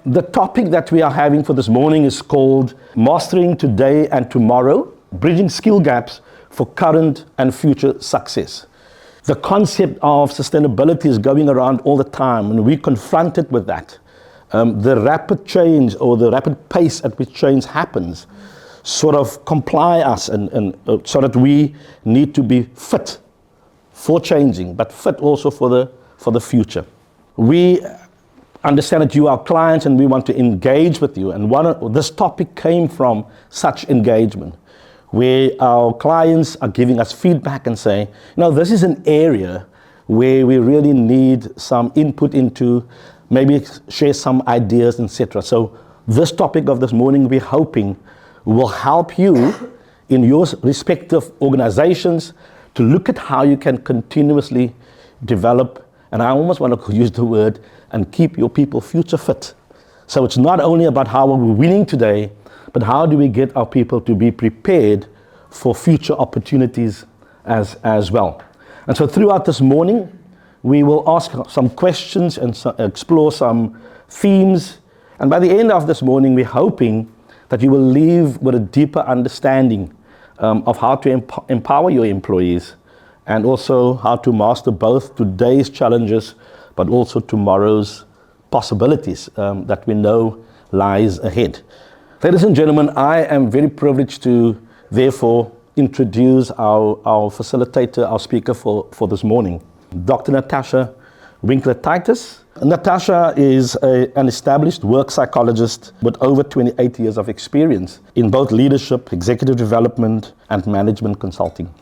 The topic that we are having for this morning is called Mastering Today and Tomorrow, Bridging Skill Gaps for Current and Future Success. The concept of sustainability is going around all the time, and we're confronted with that. The rapid change or the rapid pace at which change happens sort of comply us and so that we need to be fit for changing, but fit also for the future. We understand that you are clients and we want to engage with you, and this topic came from such engagement where our clients are giving us feedback and saying, this is an area where we really need some input into, maybe share some ideas, etc. So this topic of this morning, we're hoping will help you in your respective organizations to look at how you can continuously develop, and I almost want to use the word, and keep your people future fit. So it's not only about how we're winning today, but how do we get our people to be prepared for future opportunities as well. And so throughout this morning, we will ask some questions and explore some themes. And by the end of this morning, we're hoping that you will leave with a deeper understanding of how to empower your employees, and also how to master both today's challenges, but also tomorrow's possibilities that we know lies ahead. Ladies and gentlemen, I am very privileged to therefore introduce our facilitator, our speaker for this morning, Dr. Natasha Winkler-Titus. Natasha is an established work psychologist with over 28 years of experience in both leadership, executive development, and management consulting.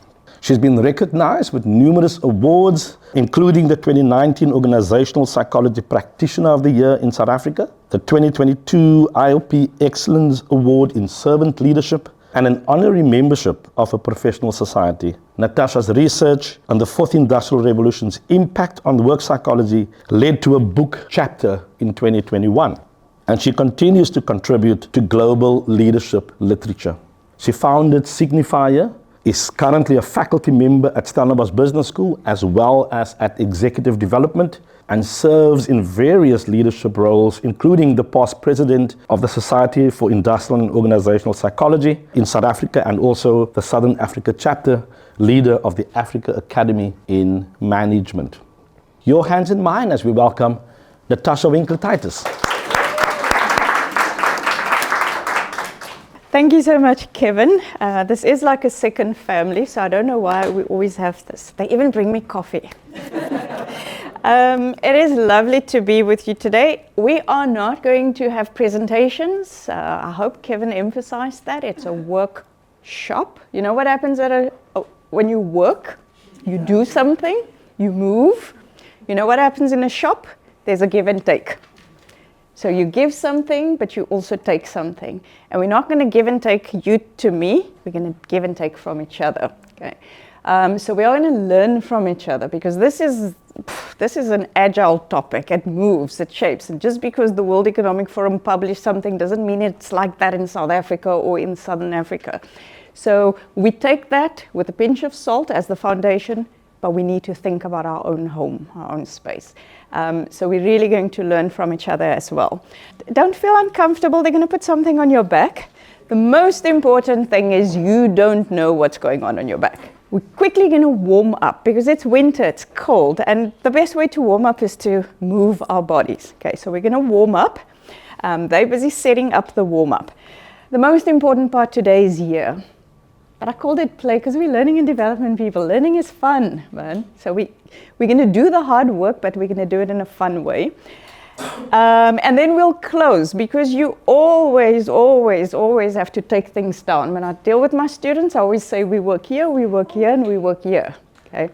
She's been recognized with numerous awards, including the 2019 Organisational Psychology Practitioner of the Year in South Africa, the 2022 IOP Excellence Award in Servant Leadership, and an honorary membership of a professional society. Natasha's research on the Fourth Industrial Revolution's impact on work psychology led to a book chapter in 2021, and she continues to contribute to global leadership literature. She founded Signifier, is currently a faculty member at Stellenbosch Business School as well as at Executive Development, and serves in various leadership roles, including the past president of the Society for Industrial and Organisational Psychology in South Africa, and also the Southern Africa chapter leader of the Africa Academy in Management. Your hands in mine as we welcome Natasha Winkler-Titus. Thank you so much, Kevin. This is like a second family, so I don't know why we always have this. They even bring me coffee. It is lovely to be with you today. We are not going to have presentations. I hope Kevin emphasized that. It's a workshop. You know what happens when you work? You do something, you move. You know what happens in a shop? There's a give and take. So you give something, but you also take something. And we're not going to give and take you to me. We're going to give and take from each other. Okay. So we are going to learn from each other, because this is an agile topic. It moves, it shapes. And just because the World Economic Forum published something doesn't mean it's like that in South Africa or in Southern Africa. So we take that with a pinch of salt as the foundation, but we need to think about our own home, our own space. So we're really going to learn from each other as well. Don't feel uncomfortable. They're going to put something on your back. The most important thing is you don't know what's going on your back. We're quickly going to warm up because it's winter, it's cold, and the best way to warm up is to move our bodies. Okay, so we're going to warm up. They're busy setting up the warm up. The most important part today is here. But I called it play because we're learning and development people. Learning is fun, man. So we're going to do the hard work, but we're going to do it in a fun way. And then we'll close, because you always have to take things down. When I deal with my students, I always say we work here, and we work here. Okay?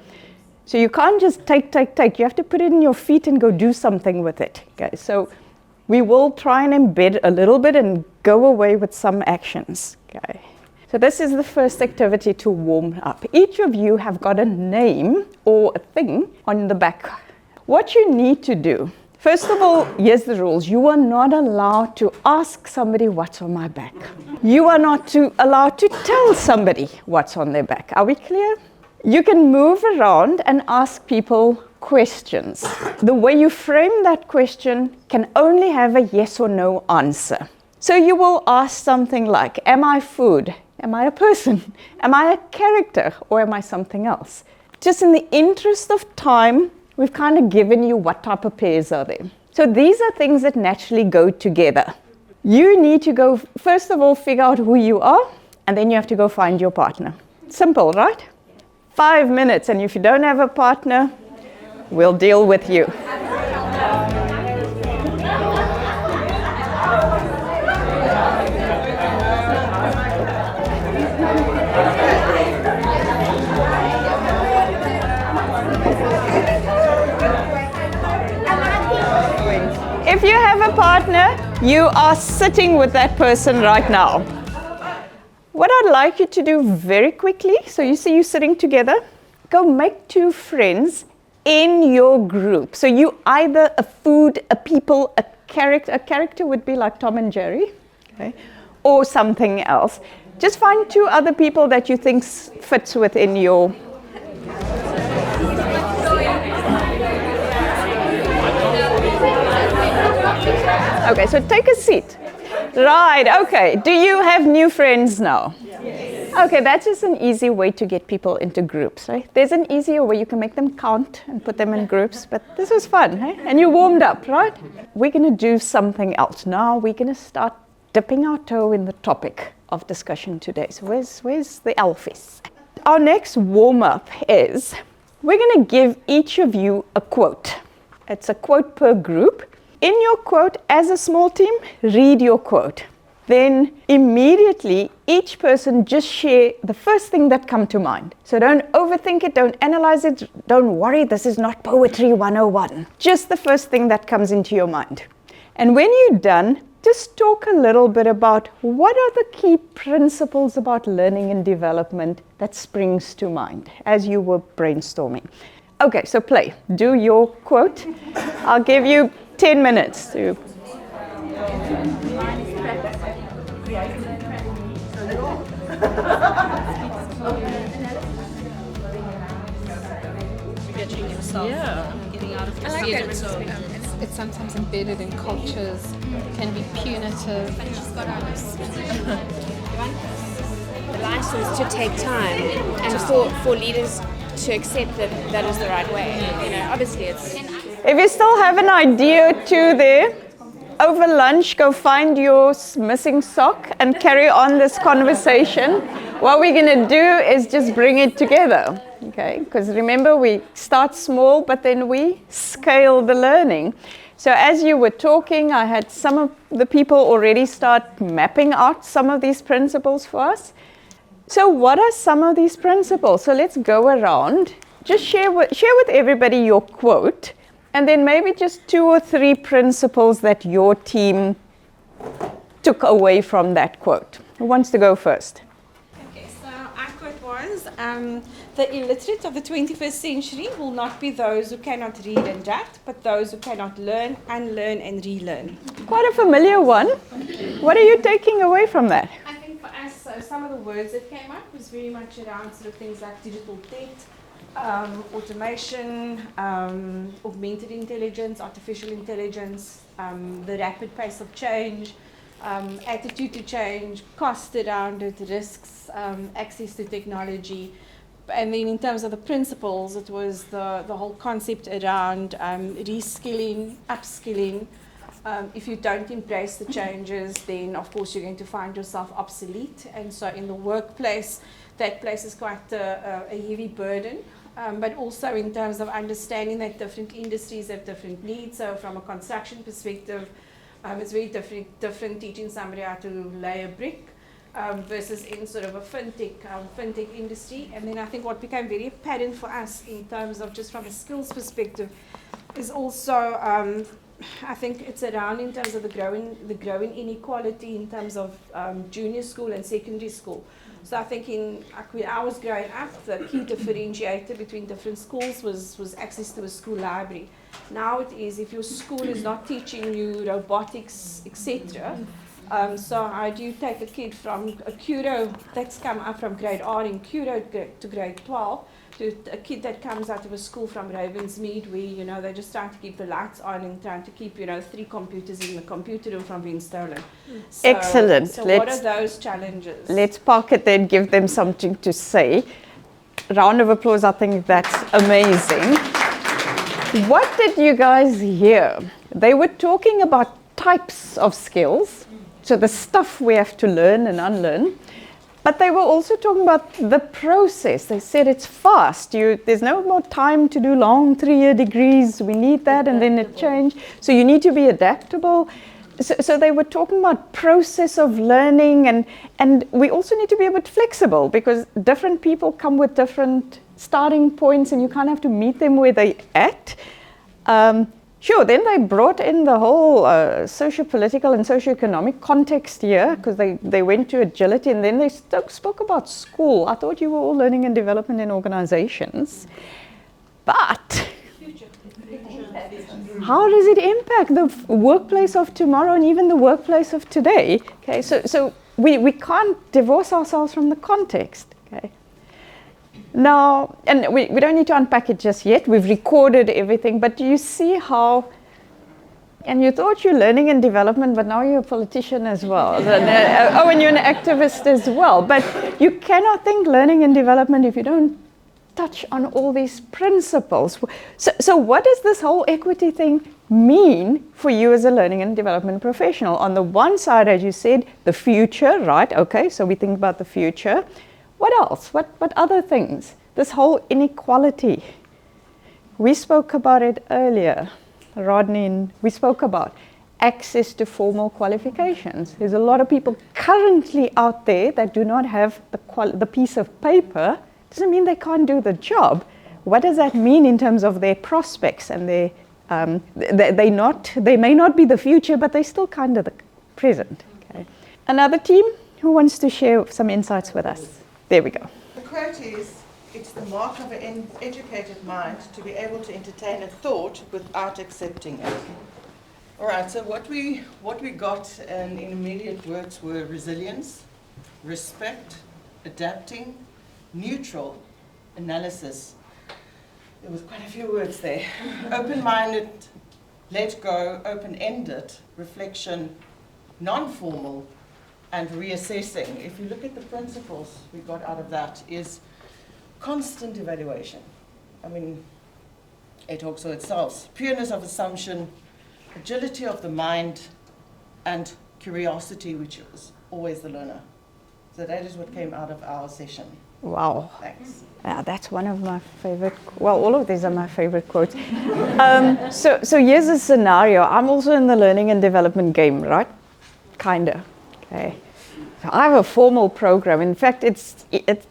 So you can't just take. You have to put it in your feet and go do something with it. Okay? So we will try and embed a little bit and go away with some actions. Okay? So this is the first activity to warm up. Each of you have got a name or a thing on the back. What you need to do, first of all, here's the rules. You are not allowed to ask somebody what's on my back. You are not allowed to tell somebody what's on their back. Are we clear? You can move around and ask people questions. The way you frame that question can only have a yes or no answer. So you will ask something like, am I food? Am I a person? Am I a character? Or am I something else? Just in the interest of time, we've kind of given you what type of pairs are there. So these are things that naturally go together. You need to go, first of all, figure out who you are, and then you have to go find your partner. Simple, right? 5 minutes, and if you don't have a partner, we'll deal with you. If you have a partner, you are sitting with that person right now. What I'd like you to do very quickly, so you see you sitting together, go make 2 friends in your group. So you either a food, a people, a character. A character would be like Tom and Jerry, okay, or something else. Just find 2 other people that you think fits within your. Okay, so take a seat. Right, okay. Do you have new friends now? Yes. Okay, that's just an easy way to get people into groups, right? There's an easier way you can make them count and put them in groups, but this was fun, hey? And you warmed up, right? We're going to do something else. Now we're going to start dipping our toe in the topic of discussion today. So where's the Alfies? Our next warm-up is, we're going to give each of you a quote. It's a quote per group. In your quote, as a small team, read your quote. Then immediately, each person just share the first thing that comes to mind. So don't overthink it, don't analyze it, don't worry, this is not poetry 101. Just the first thing that comes into your mind. And when you're done, just talk a little bit about what are the key principles about learning and development that springs to mind as you were brainstorming. Okay, so play. Do your quote. I'll give you 10 minutes to. Getting out of your seat. It's sometimes embedded in cultures, can be punitive. The license to take time and for leaders to accept that that is the right way. Obviously it's. If you still have an idea or 2 there, over lunch, go find your missing sock and carry on this conversation. What we're going to do is just bring it together, okay? Because remember, we start small, but then we scale the learning. So as you were talking, I had some of the people already start mapping out some of these principles for us. So what are some of these principles? So let's go around. Just share with everybody your quote. And then maybe just 2 or 3 principles that your team took away from that quote. Who wants to go first? Okay, so our quote was, the illiterate of the 21st century will not be those who cannot read and write, but those who cannot learn, unlearn and relearn. Quite a familiar one. What are you taking away from that? I think for us, some of the words that came up was very much around sort of things like digital debt, automation, augmented intelligence, artificial intelligence, the rapid pace of change, attitude to change, cost around it, risks, access to technology. And then in terms of the principles, it was the whole concept around reskilling, upskilling. If you don't embrace the changes, then of course you're going to find yourself obsolete. And so in the workplace, that places quite a heavy burden. But also in terms of understanding that different industries have different needs. So from a construction perspective, it's very different teaching somebody how to lay a brick versus in sort of a fintech industry. And then I think what became very apparent for us in terms of just from a skills perspective is also I think it's around in terms of the growing inequality in terms of junior school and secondary school. So I think when I was growing up, the key differentiator between different schools was access to a school library. Now it is, if your school is not teaching you robotics, etc., So how do you take a kid from a Kuro that's come up from grade R in Kuro to grade 12 to a kid that comes out of a school from Ravensmead where, they're just trying to keep the lights on and trying to keep, 3 computers in the computer room from being stolen. So, Excellent. So what are those challenges? Let's park it there and give them something to say. Round of applause, I think that's amazing. What did you guys hear? They were talking about types of skills, so the stuff we have to learn and unlearn. But they were also talking about the process. They said it's fast. There's no more time to do long 3-year degrees. We need that and then it change. So you need to be adaptable. So they were talking about process of learning and we also need to be a bit flexible because different people come with different starting points and you kind of have to meet them where they're at. Sure, then they brought in the whole socio-political and socio-economic context here because they went to agility and then they spoke about school. I thought you were all learning and development in organizations. But how does it impact the workplace of tomorrow and even the workplace of today? Okay, so we can't divorce ourselves from the context. Okay. Now, and we don't need to unpack it just yet. We've recorded everything, but do you see how, and you thought you're learning and development, but now you're a politician as well. And you're an activist as well. But you cannot think learning and development if you don't touch on all these principles. So what does this whole equity thing mean for you as a learning and development professional? On the one side, as you said, the future, right? Okay, so we think about the future. What else? What other things? This whole inequality. We spoke about it earlier, Rodney, and we spoke about access to formal qualifications. There's a lot of people currently out there that do not have the piece of paper. Doesn't mean they can't do the job. What does that mean in terms of their prospects and their they may not be the future, but they're still kind of the present. Okay. Another team who wants to share some insights with us? There we go. The quote is, it's the mark of an educated mind to be able to entertain a thought without accepting it. All right, so what we got in immediate words were resilience, respect, adapting, neutral, analysis. There was quite a few words there. Open-minded, let go, open-ended, reflection, non-formal, and reassessing. If you look at the principles we got out of that is constant evaluation. I mean, it talks for itself. Pureness of assumption, agility of the mind, and curiosity, which is always the learner. So that is what came out of our session. Wow. Thanks. Yeah, that's one of my favorite, well, all of these are my favorite quotes. So here's a scenario. I'm also in the learning and development game, right? Kinda. Okay. So I have a formal program. In fact, it's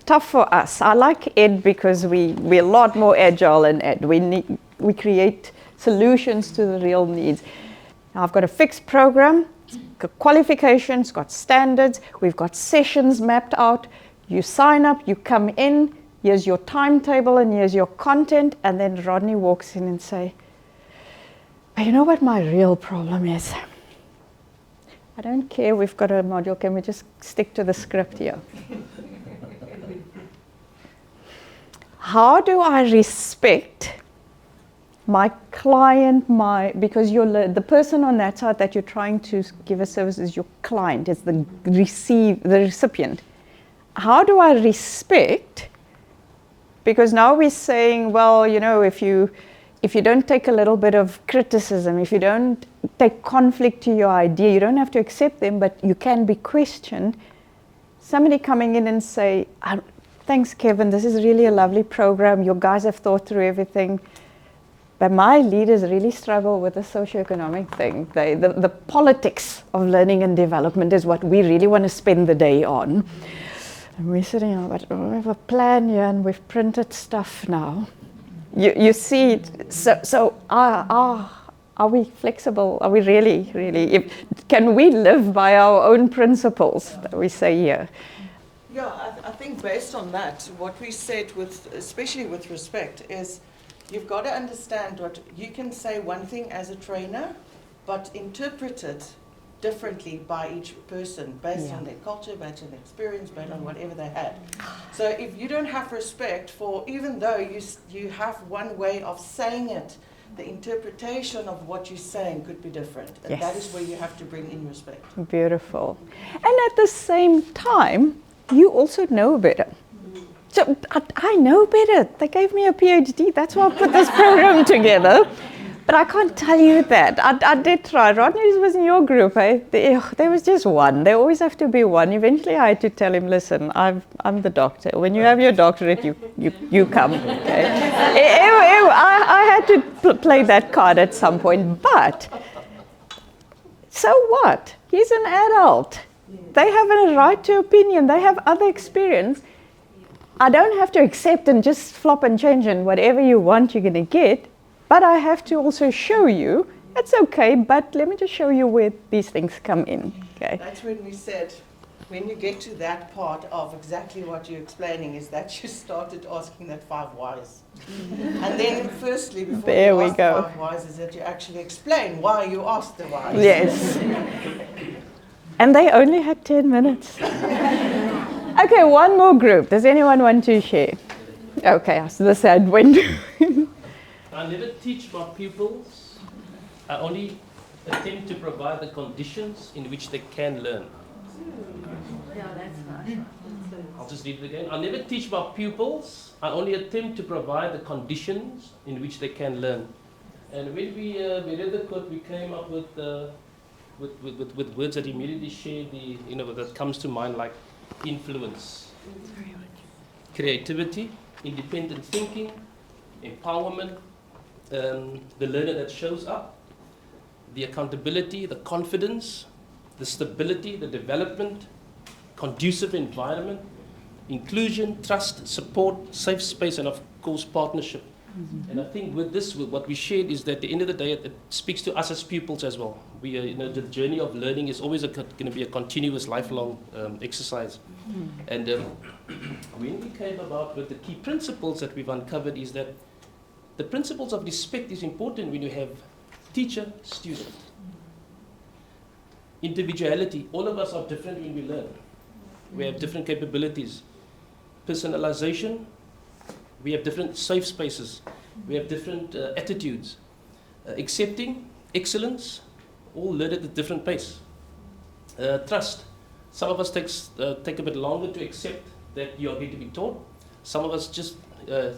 tough for us. I like Ed because we're a lot more agile in Ed. We create solutions to the real needs. Now I've got a fixed program, got qualifications, got standards, we've got sessions mapped out. You sign up, you come in, here's your timetable and here's your content, and then Rodney walks in and say, but you know what my real problem is? I don't care, we've got a module, can we just stick to the script here? How do I respect my client, because you're the person on that side that you're trying to give a service is your client, is the recipient. How do I respect, because now we're saying, well, you know, if you don't take a little bit of criticism, if you don't take conflict to your idea, you don't have to accept them, but you can be questioned. Somebody coming in and say, thanks, Kevin, this is really a lovely program. You guys have thought through everything. But my leaders really struggle with the socioeconomic thing. The politics of learning and development is what we really want to spend the day on. And we're sitting here, but we have a plan here and we've printed stuff now. You see it. So are we flexible? Are we really? Can we live by our own principles that we say here? Yeah, I think based on that, what we said, especially with respect, is you've got to understand what you can say one thing as a trainer, but interpret it differently by each person based on their culture, based on their experience, based on whatever they had. So if you don't have respect for, even though you have one way of saying it, the interpretation of what you're saying could be different. And that is where you have to bring in respect. Beautiful. And at the same time, you also know better. So I know better. They gave me a PhD. That's why I put this program together. But I can't tell you that. I did try. Rodney was in your group, eh? There was just one. There always have to be one. Eventually I had to tell him, listen, I'm the doctor. When you have your doctorate, you come. Okay? I had to play that card at some point. But so what? He's an adult. They have a right to opinion. They have other experience. I don't have to accept and just flop and change and whatever you want, you're going to get. But I have to also show you, it's okay, but let me just show you where these things come in. Okay. That's when we said, when you get to that part of exactly what you're explaining, is that you started asking that 5 whys. And then firstly, before you ask the 5 whys, is that you actually explain why you asked the whys. Yes. And they only had 10 minutes. Okay, one more group. Does anyone want to share? Okay, so the sad window. I never teach my pupils. I only attempt to provide the conditions in which they can learn. Yeah, that's nice. I'll just read it again. I never teach my pupils. I only attempt to provide the conditions in which they can learn. And when we read the quote, we came up with words that immediately share that comes to mind, like influence, creativity, independent thinking, empowerment, the learner that shows up, the accountability, the confidence, the stability, the development, conducive environment, inclusion, trust, support, safe space, and of course partnership. Mm-hmm. And I think with this, what we shared is that at the end of the day, it speaks to us as pupils as well. We are, the journey of learning is always going to be a continuous, lifelong exercise. Mm-hmm. And when we came about with the key principles that we've uncovered is that the principles of respect is important when you have teacher, student. Individuality, all of us are different when we learn. We have different capabilities. Personalization, we have different safe spaces. We have different attitudes. Accepting, excellence, all learn at a different pace. Trust, some of us take a bit longer to accept that you are going to be taught. Some of us just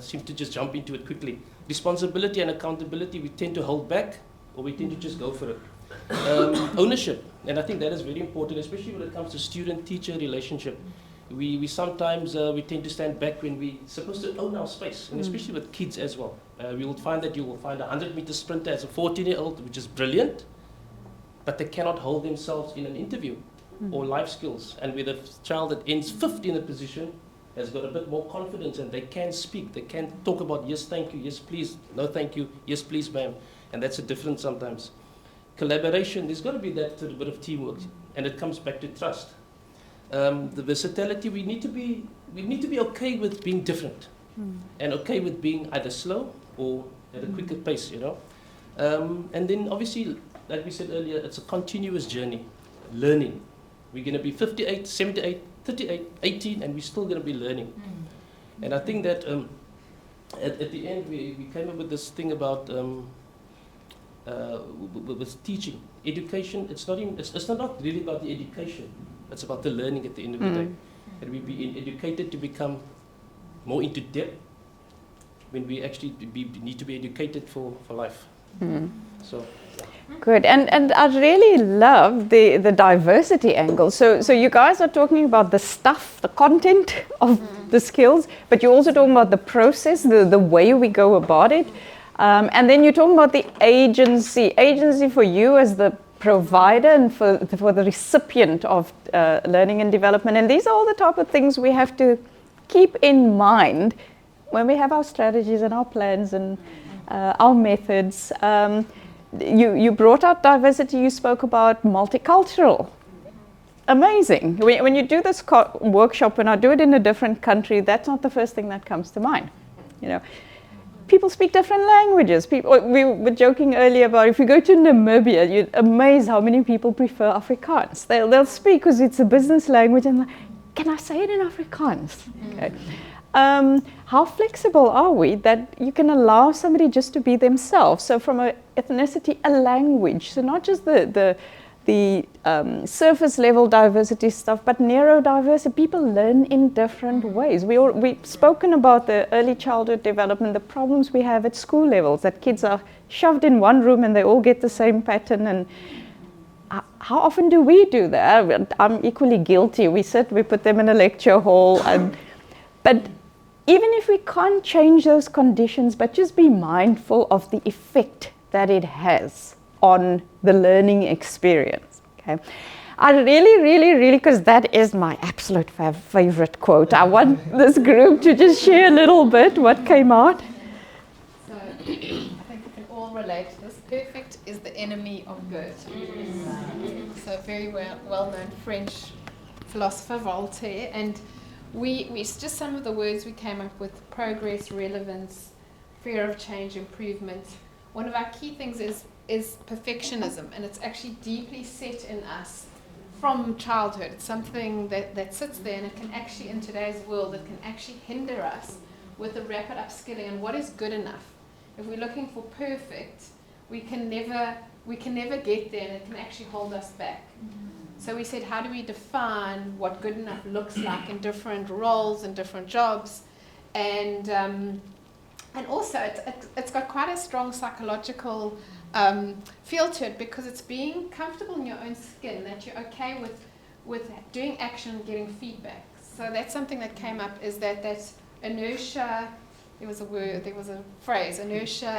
seem to just jump into it quickly. Responsibility and accountability, we tend to hold back, or we tend to just go for it. Ownership, and I think that is very important, especially when it comes to student-teacher relationship. We sometimes we tend to stand back when we're supposed to own our space, and especially with kids as well. We will find that you will find a 100-meter sprinter as a 14-year-old, which is brilliant, but they cannot hold themselves in an interview or life skills. And with a child that ends 5th in a position, has got a bit more confidence and they can speak, they can talk about yes, thank you, yes, please, no, thank you, yes, please, ma'am. And that's a difference sometimes. Collaboration, there's got to be that little bit of teamwork, and it comes back to trust. The versatility, we need to be okay with being different and okay with being either slow or at a quicker pace, you know. And then obviously, like we said earlier, it's a continuous journey, learning. We're going to be 58, 78, 38, 18, and we're still going to be learning. And I think that at the end, we came up with this thing about with teaching. Education, it's not really about the education. It's about the learning at the end of the day. And we be educated to become more into depth when we actually need to be educated for life. So. Good, and I really love the diversity angle. So you guys are talking about the stuff, the content of the skills, but you're also talking about the process, the way we go about it. And then you're talking about the agency for you as the provider and for the recipient of learning and development. And these are all the type of things we have to keep in mind when we have our strategies and our plans and our methods. You brought out diversity, you spoke about multicultural. Amazing. When you do this workshop, when I do it in a different country, that's not the first thing that comes to mind. You know, people speak different languages. We were joking earlier about if you go to Namibia, you're amazed how many people prefer Afrikaans. They'll speak because it's a business language, and like, can I say it in Afrikaans? Okay. How flexible are we that you can allow somebody just to be themselves? So from an ethnicity, a language. So not just the surface level diversity stuff, but neurodiversity. People learn in different ways. We've spoken about the early childhood development, the problems we have at school levels, that kids are shoved in one room and they all get the same pattern. And how often do we do that? I'm equally guilty. We put them in a lecture hall, but even if we can't change those conditions, but just be mindful of the effect that it has on the learning experience. Okay, I really, because that is my absolute favorite quote. I want this group to just share a little bit what came out. So I think we can all relate to this. Perfect is the enemy of good. So very well-known French philosopher Voltaire, and it's just some of the words we came up with: progress, relevance, fear of change, improvement. One of our key things is perfectionism, and it's actually deeply set in us from childhood. It's something that sits there, and it can actually, in today's world, it can actually hinder us with the rapid upskilling and what is good enough. If we're looking for perfect, we can never get there, and it can actually hold us back. So we said, how do we define what good enough looks like in different roles and different jobs? And also, it's got quite a strong psychological feel to it, because it's being comfortable in your own skin, that you're okay with doing action and getting feedback. So that's something that came up, is that inertia. There was a phrase, inertia.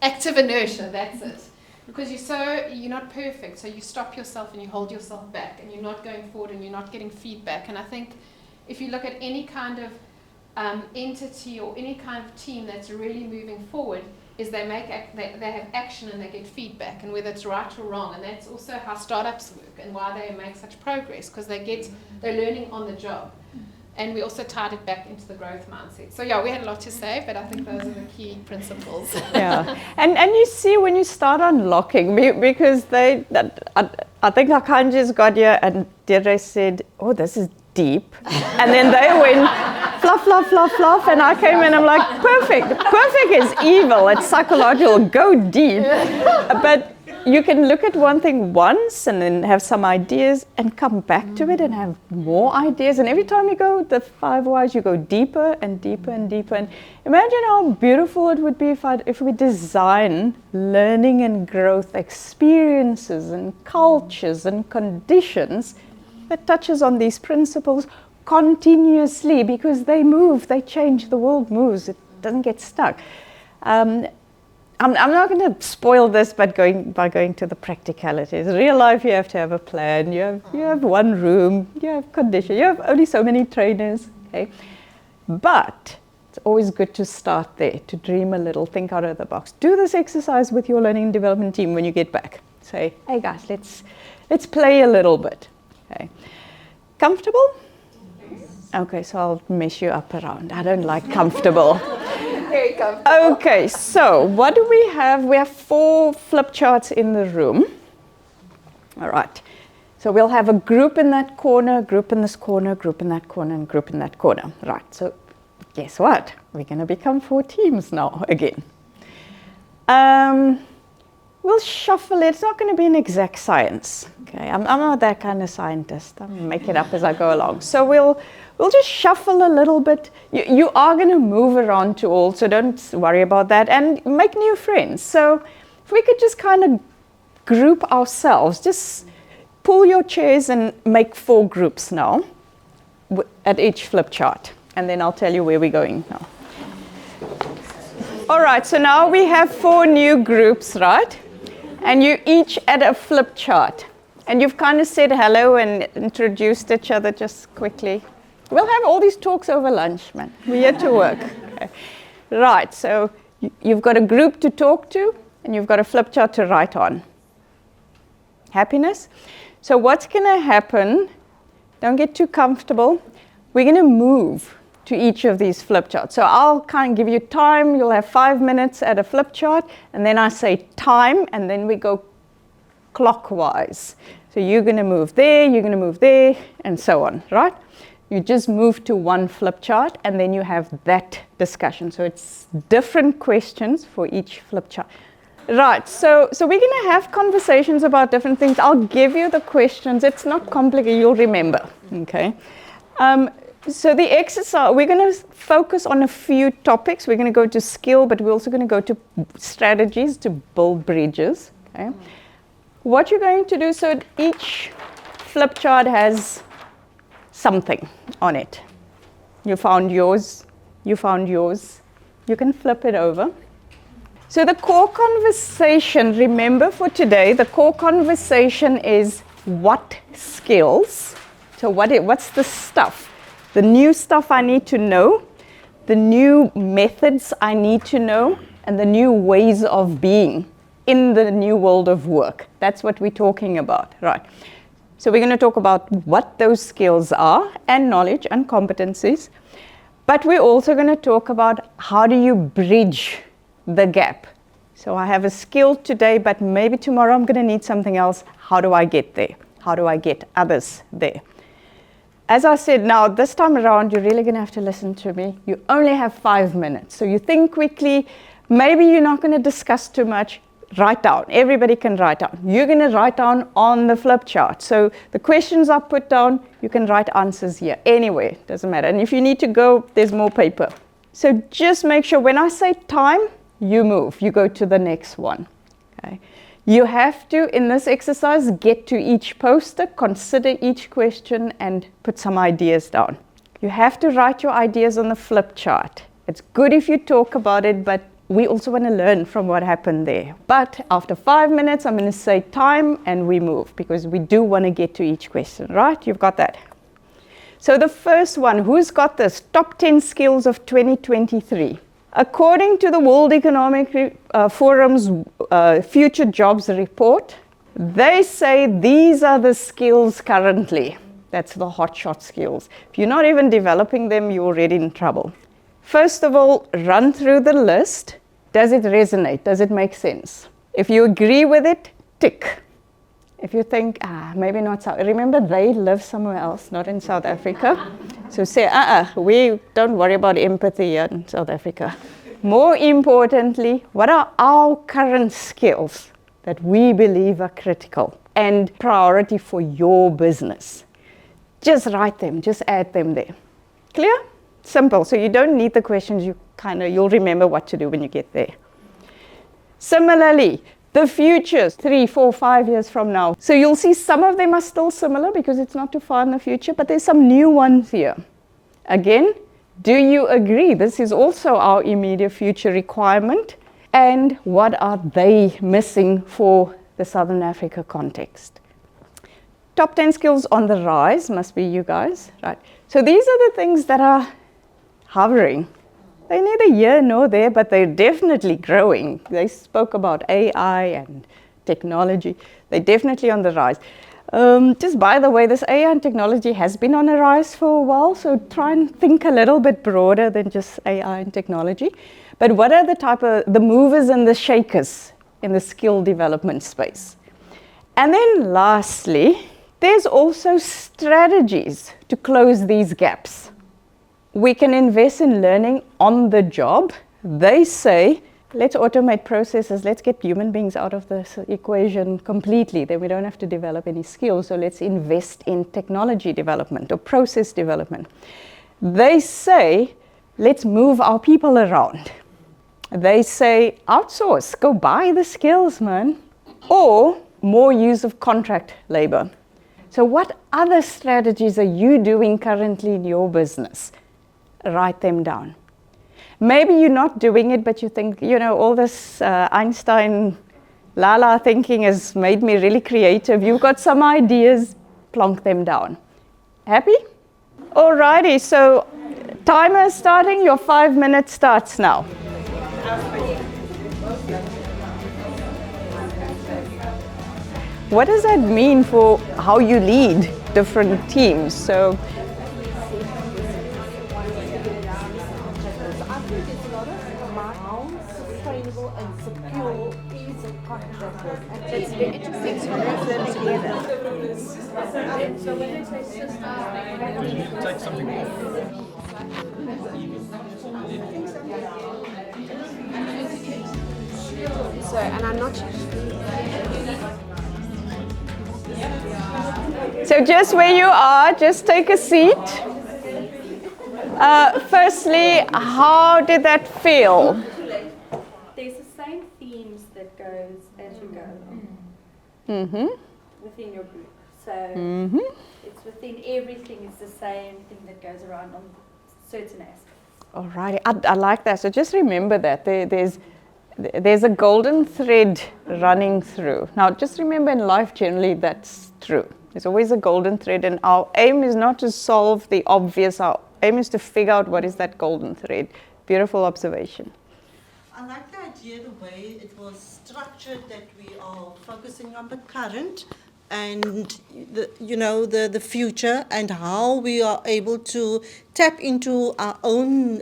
Active inertia, that's it. Because you're not perfect, so you stop yourself and you hold yourself back, and you're not going forward and you're not getting feedback. And I think if you look at any kind of entity or any kind of team that's really moving forward, is they have action and they get feedback, and whether it's right or wrong. And that's also how startups work and why they make such progress, because they're learning on the job. And we also tied it back into the growth mindset. So yeah, we had a lot to say, but I think those are the key principles. Yeah, and you see when you start unlocking, because I think I kind of just got here and Deirdre said, oh, this is deep. And then they went fluff, and I came in, I'm like, perfect is evil, it's psychological, go deep. But you can look at one thing once and then have some ideas and come back to it and have more ideas. And every time you go the 5 whys, you go deeper and deeper and deeper. And imagine how beautiful it would be if we design learning and growth experiences and cultures and conditions that touches on these principles continuously, because they move, they change, the world moves, it doesn't get stuck. I'm not going to spoil this by going to the practicalities. In real life, you have to have a plan. You have one room. You have condition. You have only so many trainers. Okay, but it's always good to start there, to dream a little, think out of the box. Do this exercise with your learning and development team when you get back. Say, hey guys, let's play a little bit. Okay, comfortable? Okay, so I'll mess you up around. I don't like comfortable. Okay, so what do we have? We have 4 flip charts in the room. All right. So we'll have a group in that corner, group in this corner, group in that corner, and group in that corner. Right. So guess what? We're going to become 4 teams now again. We'll shuffle it. It's not going to be an exact science. Okay, I'm not that kind of scientist. I'll make it up as I go along. So we'll just shuffle a little bit. You are going to move around to all, so don't worry about that. And make new friends. So if we could just kind of group ourselves, just pull your chairs and make 4 groups now at each flip chart. And then I'll tell you where we're going now. All right, so now we have 4 new groups, right? And you each add a flip chart. And you've kind of said hello and introduced each other just quickly. We'll have all these talks over lunch, man. We're here to work. Okay. Right, so you've got a group to talk to, and you've got a flip chart to write on. Happiness? So what's going to happen, don't get too comfortable, we're going to move. to each of these flip charts. So I'll kind of give you time. You'll have 5 minutes at a flip chart, and then I say time, and then we go clockwise. So you're going to move there, you're going to move there, and so on, right? You just move to one flip chart, and then you have that discussion. So it's different questions for each flip chart. Right, so we're going to have conversations about different things. I'll give you the questions. It's not complicated. You'll remember, okay? So the exercise, we're going to focus on a few topics. We're going to go to skill, but we're also going to go to strategies to build bridges, okay? What you're going to do, so each flip chart has something on it. You found yours, you found yours. You can flip it over. So the core conversation, remember for today, the core conversation is what skills, so what's the stuff, the new stuff I need to know, the new methods I need to know, and the new ways of being in the new world of work. That's what we're talking about, right? So we're going to talk about what those skills are and knowledge and competencies, but we're also going to talk about how do you bridge the gap. So I have a skill today, but maybe tomorrow I'm going to need something else. How do I get there? How do I get others there? As I said, now this time around, you're really going to have to listen to me. You only have 5 minutes. So you think quickly. Maybe you're not going to discuss too much. Write down. Everybody can write down. You're going to write down on the flip chart. So the questions are put down. You can write answers here. Anywhere. Doesn't matter. And if you need to go, there's more paper. So just make sure when I say time, you move. You go to the next one. Okay. You have to, in this exercise, get to each poster, consider each question, and put some ideas down. You have to write your ideas on the flip chart. It's good if you talk about it, but we also want to learn from what happened there. But after 5 minutes, I'm going to say time, and we move, because we do want to get to each question, right? You've got that. So the first one, who's got this? Top 10 skills of 2023. According to the World Economic Forum's Future Jobs Report, they say these are the skills currently. That's the hotshot skills. If you're not even developing them, you're already in trouble. First of all, run through the list. Does it resonate? Does it make sense? If you agree with it, tick. If you think, maybe not South, remember they live somewhere else, not in South Africa. So say, we don't worry about empathy here in South Africa. More importantly, what are our current skills that we believe are critical and priority for your business? Just write them, just add them there. Clear? Simple. So you don't need the questions, you'll remember what to do when you get there. Similarly, the futures, 3, 4, 5 years from now. So you'll see some of them are still similar because it's not too far in the future, but there's some new ones here. Again, do you agree? This is also our immediate future requirement. And what are they missing for the Southern Africa context? Top 10 skills on the rise must be you guys, right? So these are the things that are hovering. They're neither here nor there, but they're definitely growing. They spoke about AI and technology. They're definitely on the rise. Just by the way, this AI and technology has been on a rise for a while, so try and think a little bit broader than just AI and technology. But what are the movers and the shakers in the skill development space? And then lastly, there's also strategies to close these gaps. We can invest in learning on the job. They say, let's automate processes, let's get human beings out of this equation completely, then we don't have to develop any skills, so let's invest in technology development or process development. They say, let's move our people around. They say, outsource, go buy the skills, man. Or more use of contract labor. So what other strategies are you doing currently in your business? Write them down. Maybe you're not doing it, but you think, all this Einstein la-la thinking has made me really creative. You've got some ideas, plonk them down. Happy? Alrighty, so timer starting, your 5 minutes starts now. What does that mean for how you lead different teams? So It's very interesting to group them together. So when they say systems, Take something off. So, and I'm not sure. So just where you are, just take a seat. Firstly, how did that feel? There's the same themes that goes as you go along Mm-hmm. within your group. So Mm-hmm. it's within everything, it's the same thing that goes around on certain aspects. All right, I like that. So just remember that there's a golden thread running through. Now, just remember in life, generally, that's true. There's always a golden thread, and our aim is not to solve the obvious. Our aim is to figure out what is that golden thread. Beautiful observation. I like the idea, the way it was structured, that we are focusing on the current and the future, and how we are able to tap into our own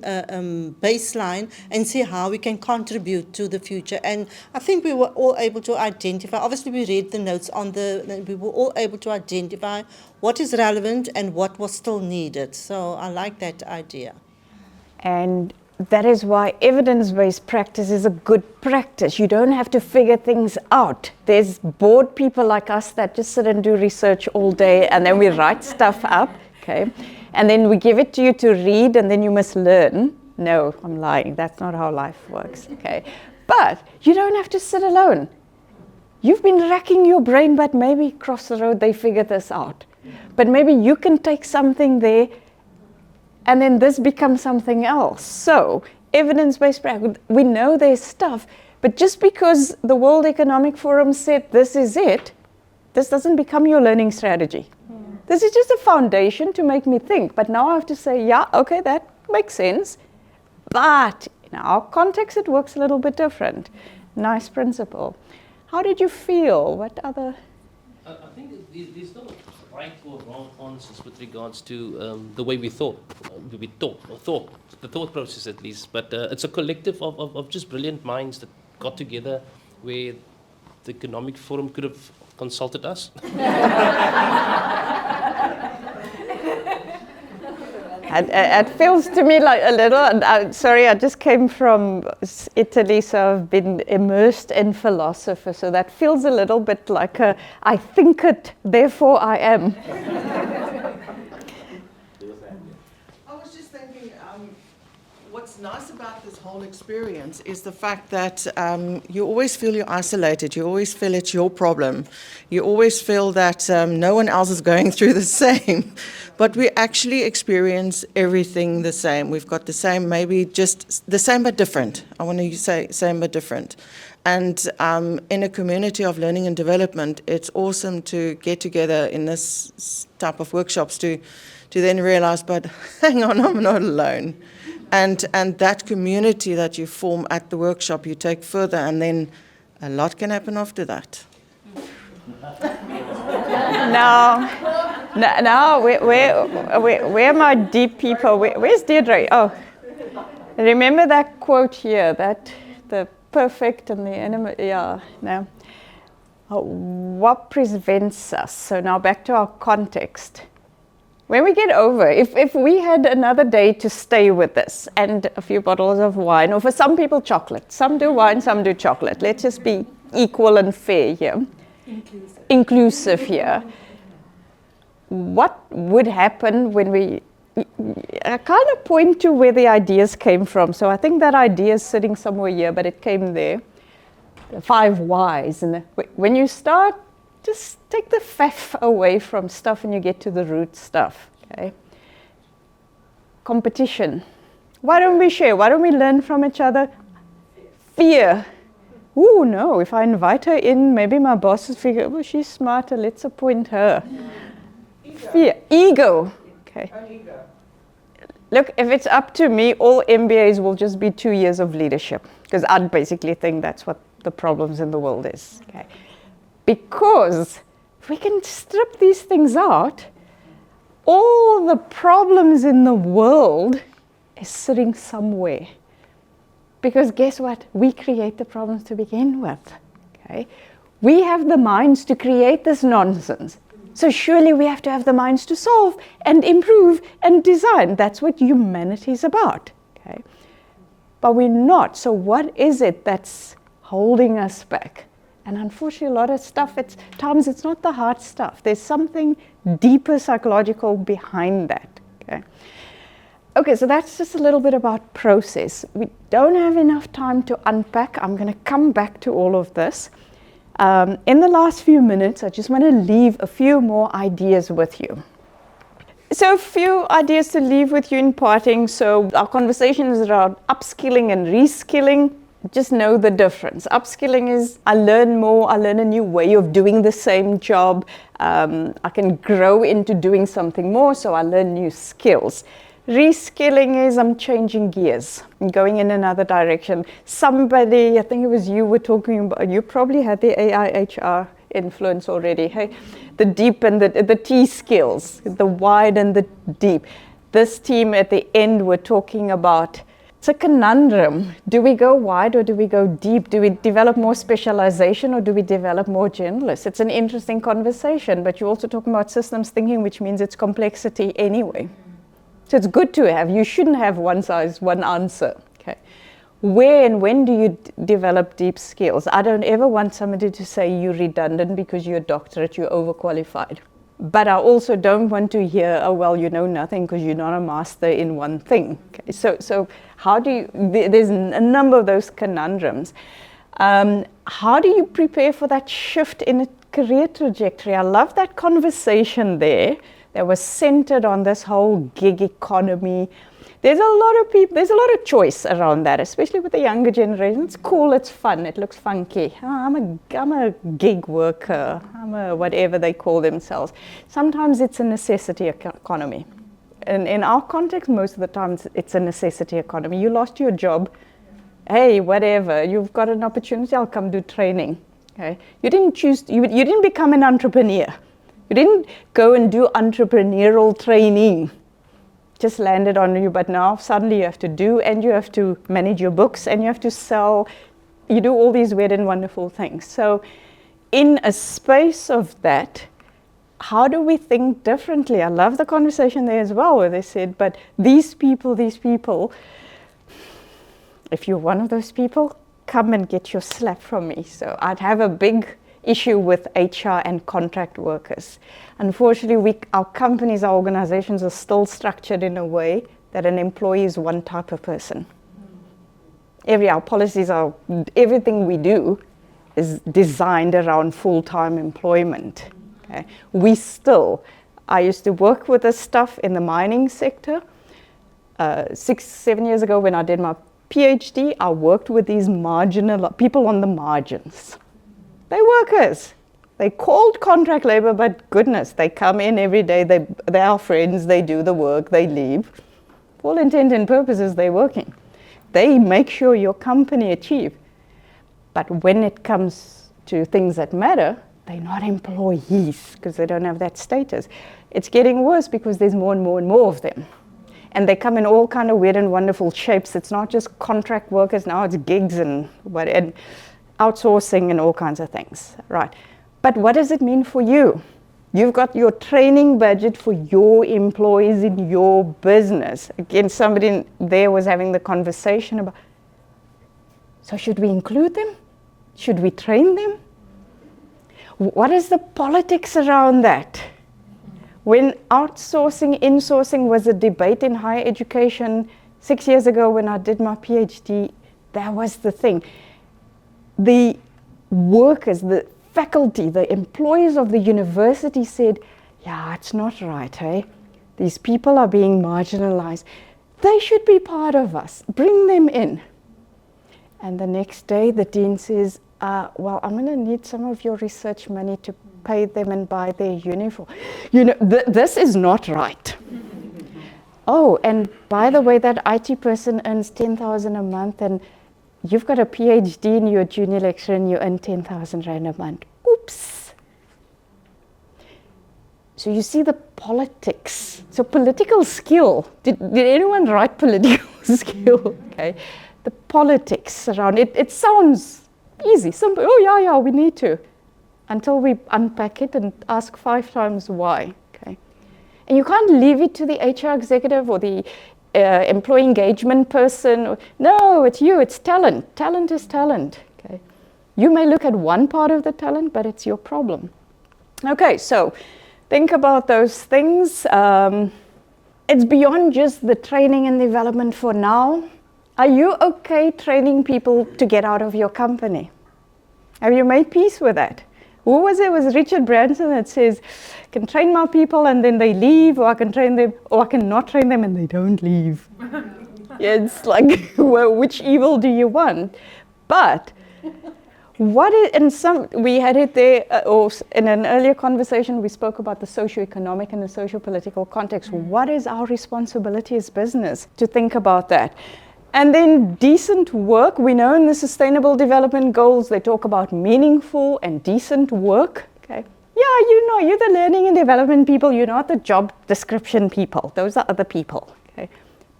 baseline and see how we can contribute to the future. And I think we were all able to identify, obviously we read the notes we were all able to identify what is relevant and what was still needed. So I like that idea. And that is why evidence-based practice is a good practice. You don't have to figure things out. There's bored people like us that just sit and do research all day, and then we write stuff up, okay? And then we give it to you to read, and then you must learn. No, I'm lying. That's not how life works, okay? But you don't have to sit alone. You've been racking your brain, but maybe across the road they figure this out. But maybe you can take something there, and then this becomes something else. So, evidence-based practice, we know there's stuff, but just because the World Economic Forum said this is it, this doesn't become your learning strategy. This is just a foundation to make me think, but now I have to say, yeah, okay, that makes sense, but in our context it works a little bit different. Nice principle. How did you feel? What other? I think there's no right or wrong answers with regards to the way we thought, the thought process at least. But it's a collective of just brilliant minds that got together where the Economic Forum could have consulted us. It feels to me like a little, sorry, I just came from Italy, so I've been immersed in philosophy, so that feels a little bit like I think it, therefore I am. I was just thinking, what's nice about this whole experience is the fact that you always feel you're isolated. You always feel it's your problem. You always feel that no one else is going through the same. But we actually experience everything the same. We've got the same, maybe just the same but different. I want to say same but different. And in a community of learning and development, it's awesome to get together in this type of workshops to then realize, but hang on, I'm not alone. And that community that you form at the workshop, you take further, and then a lot can happen after that. Now, where are my deep people? Where's Deirdre? Oh, remember that quote here, that the perfect and the enemy, yeah, no. Oh, what prevents us? So now back to our context. When we get over, if we had another day to stay with this and a few bottles of wine, or for some people chocolate, some do wine, some do chocolate. Let's just be equal and fair here. Inclusive here. What would happen when we kind of point to where the ideas came from? So I think that idea is sitting somewhere here, but it came there. The 5 whys. And when you start, just take the faff away from stuff and you get to the root stuff. Okay. Competition. Why don't we share? Why don't we learn from each other? Fear. Ooh, no, if I invite her in, maybe my boss will figure, oh, she's smarter, let's appoint her. Fear. Ego. Okay. Ego. Look, if it's up to me, all MBAs will just be 2 years of leadership, because I basically think that's what the problems in the world is. Okay. Because if we can strip these things out, all the problems in the world is sitting somewhere. Because guess what? We create the problems to begin with. Okay? We have the minds to create this nonsense. So surely we have to have the minds to solve and improve and design. That's what humanity is about. Okay? But we're not. So what is it that's holding us back? And unfortunately, a lot of stuff, it's not the hard stuff. There's something deeper psychological behind that. Okay, so that's just a little bit about process. We don't have enough time to unpack. I'm going to come back to all of this. In the last few minutes, I just want to leave a few more ideas with you. So a few ideas to leave with you in parting. So our conversation is around upskilling and reskilling. Just know the difference. Upskilling is I learn more, I learn a new way of doing the same job. I can grow into doing something more, so I learn new skills. Reskilling is I'm changing gears, I'm going in another direction. Somebody, I think it was you were talking about, you probably had the AI-HR influence already, hey? The deep and the T skills, the wide and the deep. This team at the end were talking about, it's a conundrum. Do we go wide or do we go deep? Do we develop more specialization or do we develop more generalists? It's an interesting conversation, but you're also talking about systems thinking, which means it's complexity anyway. So it's good to have. You shouldn't have one size, one answer. Okay. Where and when do you develop deep skills? I don't ever want somebody to say you're redundant because you're a doctorate, you're overqualified. But I also don't want to hear, oh, well, you know nothing because you're not a master in one thing. Okay. So how do you, there's a number of those conundrums. How do you prepare for that shift in a career trajectory? I love that conversation there. That was centered on this whole gig economy. There's a lot of people, there's a lot of choice around that, especially with the younger generation. It's cool, it's fun, it looks funky. Oh, I'm a gig worker, I'm a whatever they call themselves. Sometimes it's a necessity economy. And in our context, most of the time it's a necessity economy. You lost your job, hey, whatever, you've got an opportunity, I'll come do training. Okay? You didn't choose, you didn't become an entrepreneur. You didn't go and do entrepreneurial training, just landed on you, but now suddenly you have to do, and you have to manage your books, and you have to sell, you do all these weird and wonderful things. So in a space of that, how do we think differently? I love the conversation there as well, where they said, but these people, if you're one of those people, come and get your slap from me. So I'd have a big issue with HR and contract workers. Unfortunately, our companies, our organizations are still structured in a way that an employee is one type of person. Our policies are, everything we do is designed around full-time employment. Okay? I used to work with this stuff in the mining sector. 6-7 years ago when I did my PhD, I worked with these marginal people on the margins. They're workers. They called contract labor, but goodness, they come in every day, they are friends, they do the work, they leave. For all intent and purposes, they're working. They make sure your company achieve. But when it comes to things that matter, they're not employees because they don't have that status. It's getting worse because there's more and more and more of them. And they come in all kind of weird and wonderful shapes. It's not just contract workers, now it's gigs and outsourcing and all kinds of things, right? But what does it mean for you? You've got your training budget for your employees in your business. Again, somebody there was having the conversation about, so should we include them? Should we train them? What is the politics around that? When outsourcing, insourcing was a debate in higher education 6 years ago when I did my PhD, that was the thing. The workers, the faculty, the employees of the university said, yeah, it's not right, hey? These people are being marginalized. They should be part of us. Bring them in. And the next day, the dean says, well, I'm going to need some of your research money to pay them and buy their uniform. You know, this is not right. Oh, and by the way, that IT person earns 10,000 a month, and you've got a PhD and you're a junior lecturer and you earn 10,000 Rand a month. Oops. So you see the politics. So political skill. Did anyone write political skill? Okay. The politics around it. It sounds Easy, simple. Oh yeah, we need to. Until we unpack it and ask 5 times why. Okay, and you can't leave it to the HR executive or the employee engagement person. No, it's you. It's talent. Talent is talent. Okay, you may look at one part of the talent, but it's your problem. Okay, so think about those things. It's beyond just the training and development for now. Are you okay training people to get out of your company? Have you made peace with that? Who was it? It was Richard Branson that says, I can train my people and then they leave, or I can train them, or I can not train them and they don't leave. It's like, well, which evil do you want? But we had it there, or in an earlier conversation, we spoke about the socio-economic and the socio-political context. What is our responsibility as business to think about that? And then decent work. We know in the Sustainable Development Goals, they talk about meaningful and decent work. Okay. Yeah, you're the learning and development people. You're not the job description people. Those are other people. Okay.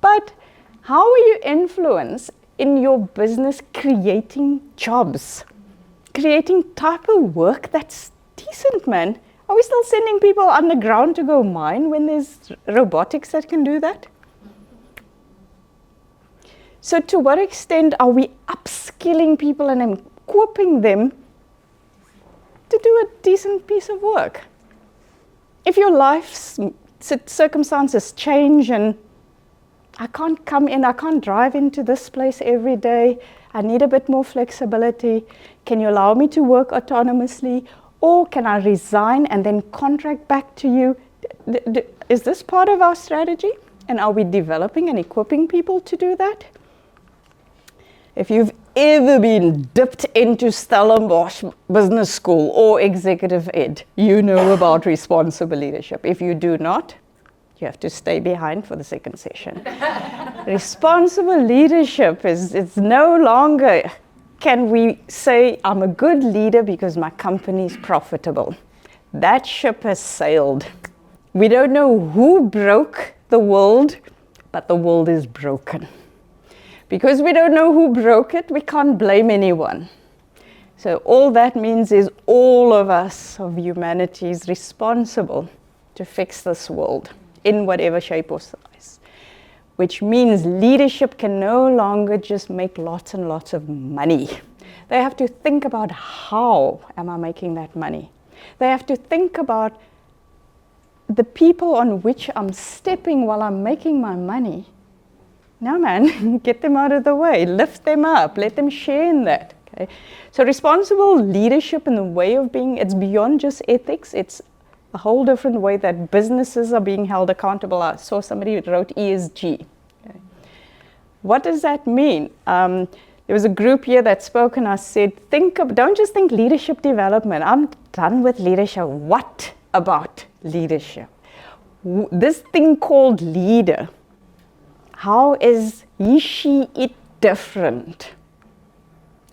But how will you influence in your business creating jobs? Creating type of work that's decent, man. Are we still sending people underground to go mine when there's robotics that can do that? So to what extent are we upskilling people and equipping them to do a decent piece of work? If your life's circumstances change and I can't come in, I can't drive into this place every day, I need a bit more flexibility, can you allow me to work autonomously, or can I resign and then contract back to you? Is this part of our strategy? And are we developing and equipping people to do that? If you've ever been dipped into Stellenbosch Business School or Executive Ed, you know about responsible leadership. If you do not, you have to stay behind for the second session. Responsible leadership is no longer, can we say, I'm a good leader because my company is profitable. That ship has sailed. We don't know who broke the world, but the world is broken. Because we don't know who broke it, we can't blame anyone. So all that means is all of us of humanity is responsible to fix this world in whatever shape or size. Which means leadership can no longer just make lots and lots of money. They have to think about how am I making that money. They have to think about the people on which I'm stepping while I'm making my money. No, man, get them out of the way, lift them up, let them share in that. Okay? So responsible leadership in the way of being, it's beyond just ethics, it's a whole different way that businesses are being held accountable. I saw somebody wrote ESG. Okay? What does that mean? There was a group here that spoke and I said, don't just think leadership development. I'm done with leadership. What about leadership? This thing called leader, how is he, she, it different?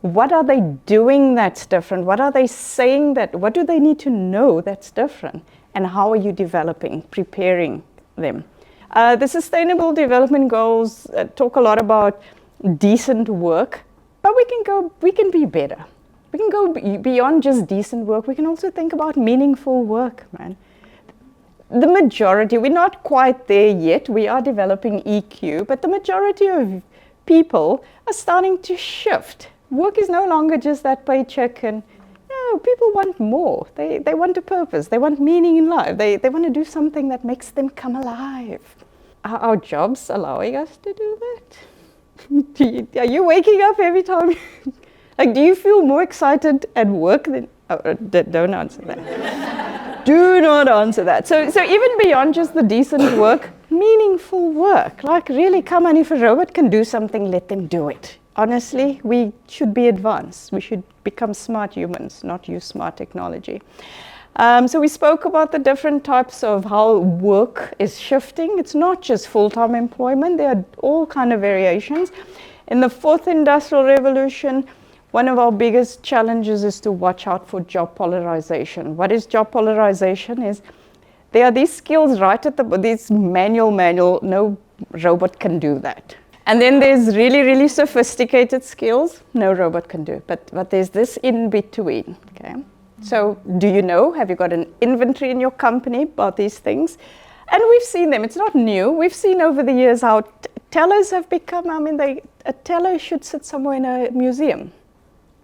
What are they doing that's different? What are they saying that, what do they need to know that's different? And how are you developing, preparing them? The Sustainable Development Goals talk a lot about decent work, but we can be better. We can go beyond just decent work. We can also think about meaningful work, man. The majority, we're not quite there yet, we are developing EQ, but the majority of people are starting to shift. Work is no longer just that paycheck, and no, people want more. They want a purpose, they want meaning in life, they want to do something that makes them come alive. Are our jobs allowing us to do that? Are you waking up every time? Like, do you feel more excited at work than, don't answer that. Do not answer that. So even beyond just the decent work, meaningful work. Like, really, come on, if a robot can do something, let them do it. Honestly, we should be advanced. We should become smart humans, not use smart technology. So we spoke about the different types of how work is shifting. It's not just full-time employment. There are all kind of variations. In the fourth industrial revolution, one of our biggest challenges is to watch out for job polarization. What is job polarization? Is there are these skills right at these manual, no robot can do that. And then there's really, really sophisticated skills. No robot can do it, but there's this in between, okay? So do you know, have you got an inventory in your company about these things? And we've seen them, it's not new. We've seen over the years how tellers have become, a teller should sit somewhere in a museum.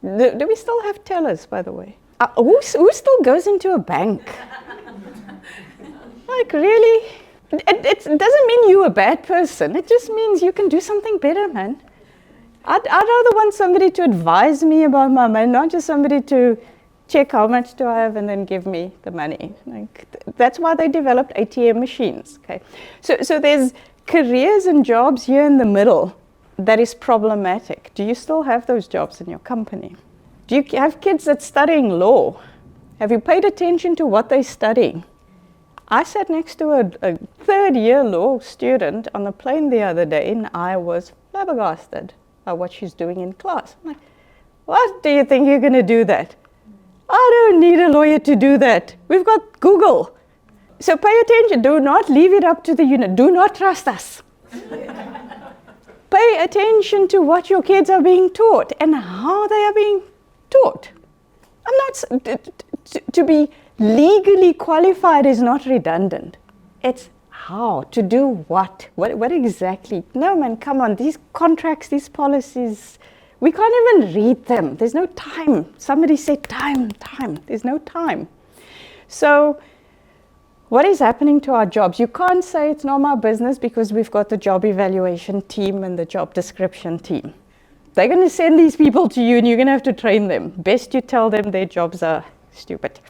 Do we still have tellers, by the way? Who still goes into a bank? Like, really? It doesn't mean you're a bad person. It just means you can do something better, man. I'd rather want somebody to advise me about my money, not just somebody to check how much do I have and then give me the money. Like, that's why they developed ATM machines. Okay, so there's careers and jobs here in the middle that is problematic. Do you still have those jobs in your company? Do you have kids that's studying law? Have you paid attention to what they're studying? I sat next to a third-year law student on the plane the other day, and I was flabbergasted by what she's doing in class. I'm like, what do you think you're going to do that? I don't need a lawyer to do that. We've got Google. So pay attention. Do not leave it up to the unit. Do not trust us. Pay attention to what your kids are being taught and how they are being taught. I'm not to be legally qualified is not redundant. It's how to do what exactly. No, man, come on. These contracts, these policies, we can't even read them. There's no time. Somebody said time. There's no time. So what is happening to our jobs? You can't say it's not my business because we've got the job evaluation team and the job description team. They're going to send these people to you and you're going to have to train them. Best you tell them their jobs are stupid.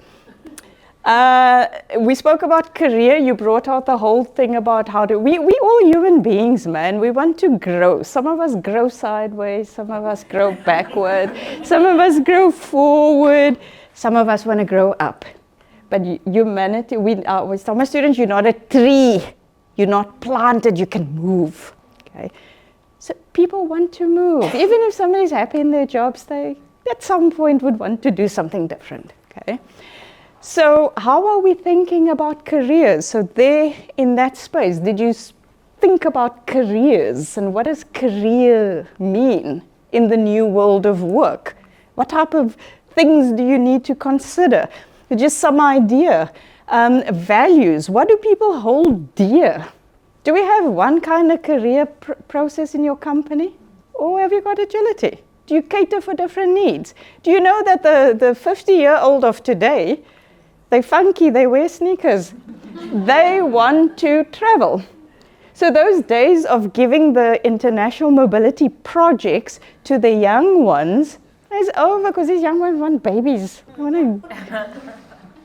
We spoke about career. You brought out the whole thing about how to, we all human beings, man. We want to grow. Some of us grow sideways. Some of us grow backward. Some of us grow forward. Some of us want to grow up. But humanity, we tell my students, you're not a tree. You're not planted. You can move. Okay. So people want to move. Even if somebody's happy in their jobs, they at some point would want to do something different. Okay. So how are we thinking about careers? So there in that space, did you think about careers and what does career mean in the new world of work? What type of things do you need to consider? Just some idea. Values, what do people hold dear? Do we have one kind of career process in your company? Or have you got agility? Do you cater for different needs? Do you know that the 50-year-old of today, they're funky, they wear sneakers. They want to travel. So those days of giving the international mobility projects to the young ones is over because these young ones want babies. You wouldn't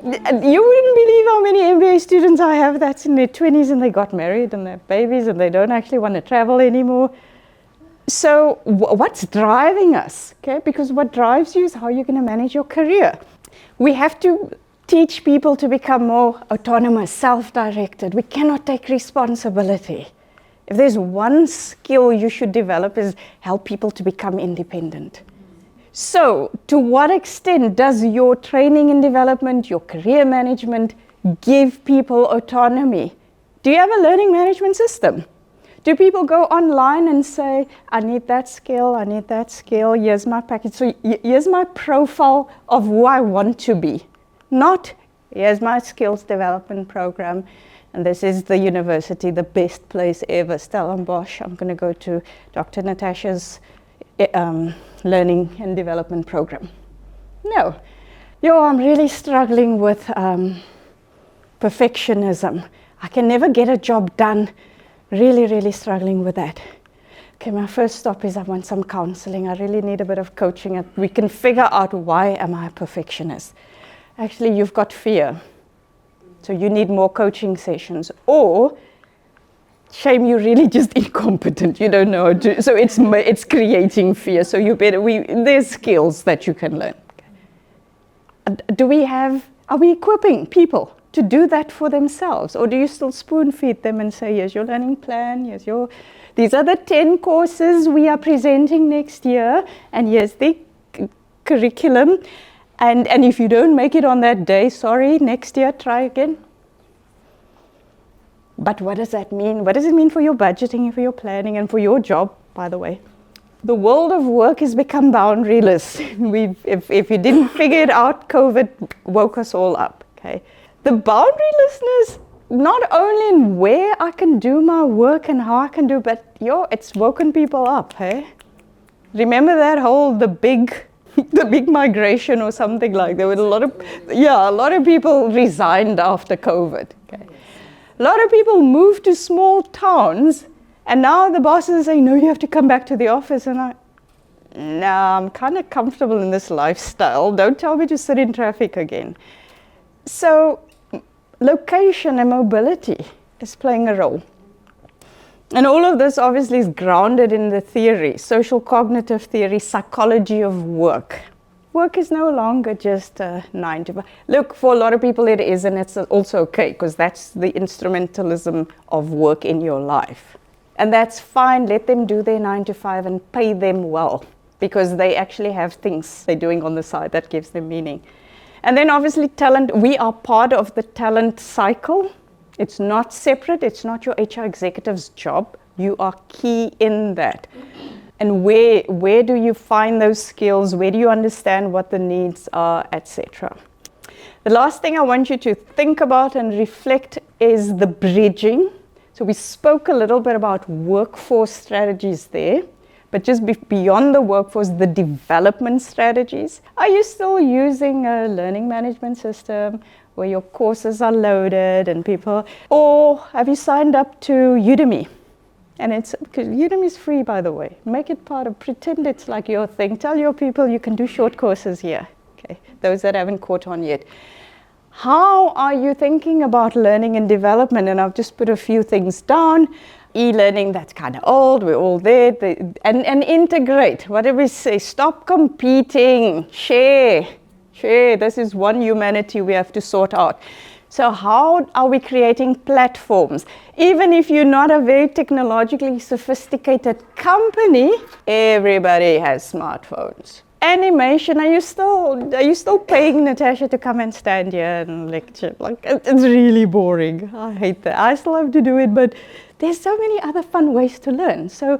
believe how many MBA students I have that's in their 20s and they got married and they have babies and they don't actually want to travel anymore. So what's driving us? Okay? Because what drives you is how you're going to manage your career. We have to teach people to become more autonomous, self-directed. We cannot take responsibility. If there's one skill you should develop is help people to become independent. So to what extent does your training and development, your career management give people autonomy? Do you have a learning management system? Do people go online and say, I need that skill, here's my package. So here's my profile of who I want to be. Not, here's my skills development program, and this is the university, the best place ever, Stellenbosch. I'm going to go to Dr. Natasha's learning and development program. No. I'm really struggling with perfectionism. I can never get a job done. Really, really struggling with that. Okay, my first stop is I want some counseling. I really need a bit of coaching. And we can figure out why am I a perfectionist. Actually, you've got fear. So you need more coaching sessions. Or, shame, you're really just incompetent. You don't know how to. So it's creating fear. So there's skills that you can learn. Okay. Are we equipping people to do that for themselves? Or do you still spoon feed them and say, here's your learning plan, these are the 10 courses we are presenting next year, and here's the curriculum. And if you don't make it on that day, sorry, next year, try again. But what does that mean? What does it mean for your budgeting and for your planning and for your job by the way. The world of work has become boundaryless. If you didn't figure it out, COVID woke us all up. Okay, the boundarylessness, not only in where I can do my work and how I can do, but it's woken people up. Hey, remember that the big migration or something like that. There were a lot of people resigned after COVID. Okay, a lot of people moved to small towns. And now the bosses are saying, no, you have to come back to the office. And I'm kind of comfortable in this lifestyle. Don't tell me to sit in traffic again. So location and mobility is playing a role. And all of this obviously is grounded in the theory, social cognitive theory, psychology of work. Work is no longer just 9 to 5. Look, for a lot of people it is, and it's also okay, because that's the instrumentalism of work in your life. And that's fine, let them do their 9 to 5 and pay them well, because they actually have things they're doing on the side that gives them meaning. And then obviously talent, we are part of the talent cycle. It's not separate, it's not your HR executive's job. You are key in that. And where do you find those skills? Where do you understand what the needs are, etc.? The last thing I want you to think about and reflect is the bridging. So we spoke a little bit about workforce strategies there, but just beyond the workforce, the development strategies. Are you still using a learning management system where your courses are loaded and people, or have you signed up to Udemy? And because Udemy is free, by the way. Make it pretend it's like your thing. Tell your people you can do short courses here. Okay, those that haven't caught on yet. How are you thinking about learning and development? And I've just put a few things down. E-learning, that's kind of old, we're all there. And integrate, what do we say? Stop competing, share. This is one humanity we have to sort out. So how are we creating platforms? Even if you're not a very technologically sophisticated company, everybody has smartphones. Animation, are you still paying Natasha to come and stand here and lecture? Like, it's really boring. I hate that. I still have to do it, but there's so many other fun ways to learn. So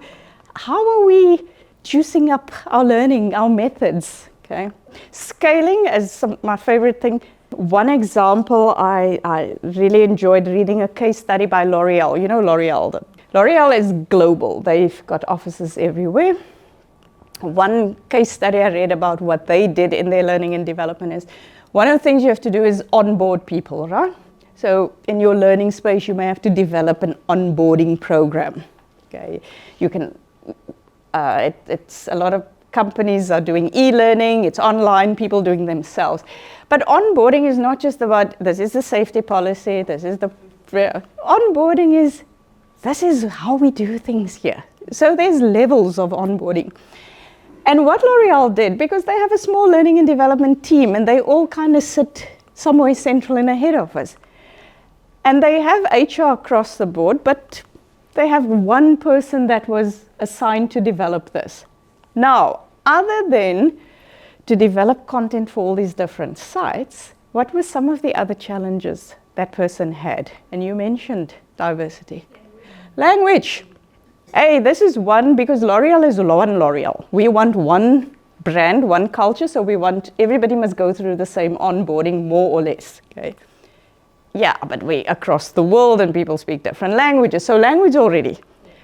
how are we juicing up our learning, our methods? Okay, scaling is my favorite thing. One example, I really enjoyed reading a case study by L'Oreal. You know L'Oreal. L'Oreal is global. They've got offices everywhere. One case study I read about what they did in their learning and development is, one of the things you have to do is onboard people, right? So in your learning space, you may have to develop an onboarding program. Okay, you can, it's a lot of companies are doing e-learning, it's online, people doing themselves. But onboarding is not just about, this is the safety policy, this is the, onboarding is, this is how we do things here. So there's levels of onboarding. And what L'Oreal did, because they have a small learning and development team and they all kind of sit somewhere central in a head office. And they have HR across the board, but they have one person that was assigned to develop this. Now, other than to develop content for all these different sites, what were some of the other challenges that person had? And you mentioned diversity. Language. Hey, this is one, because L'Oreal is one L'Oreal. We want one brand, one culture, so we want, everybody must go through the same onboarding, more or less, okay? Yeah, but we're across the world and people speak different languages, so language already.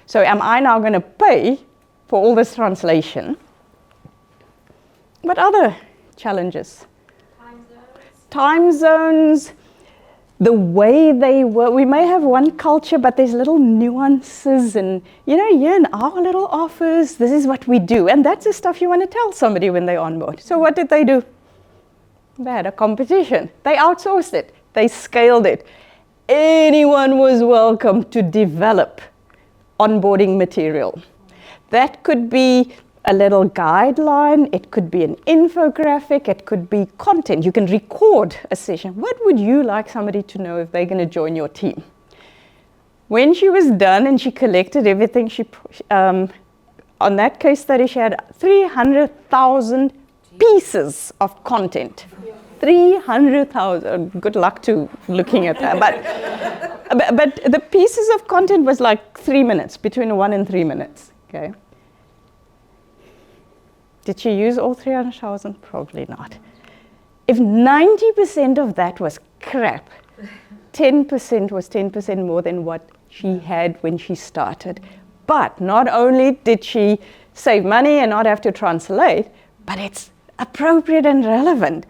So am I now going to pay for all this translation? What other challenges? Time zones. The way they work, we may have one culture, but there's little nuances and, you know, here in our little office, this is what we do. And that's the stuff you want to tell somebody when they're on board. So what did they do? They had a competition. They outsourced it. They scaled it. Anyone was welcome to develop onboarding material. That could be a little guideline, it could be an infographic, it could be content. You can record a session. What would you like somebody to know if they're going to join your team? When she was done and she collected everything, on that case study, she had 300,000 pieces of content. 300,000. Good luck to looking at that. But the pieces of content was like 3 minutes, between 1 and 3 minutes. Okay. Did she use all 300,000? Probably not. If 90% of that was crap, 10% was 10% more than what she had when she started. But not only did she save money and not have to translate, but it's appropriate and relevant.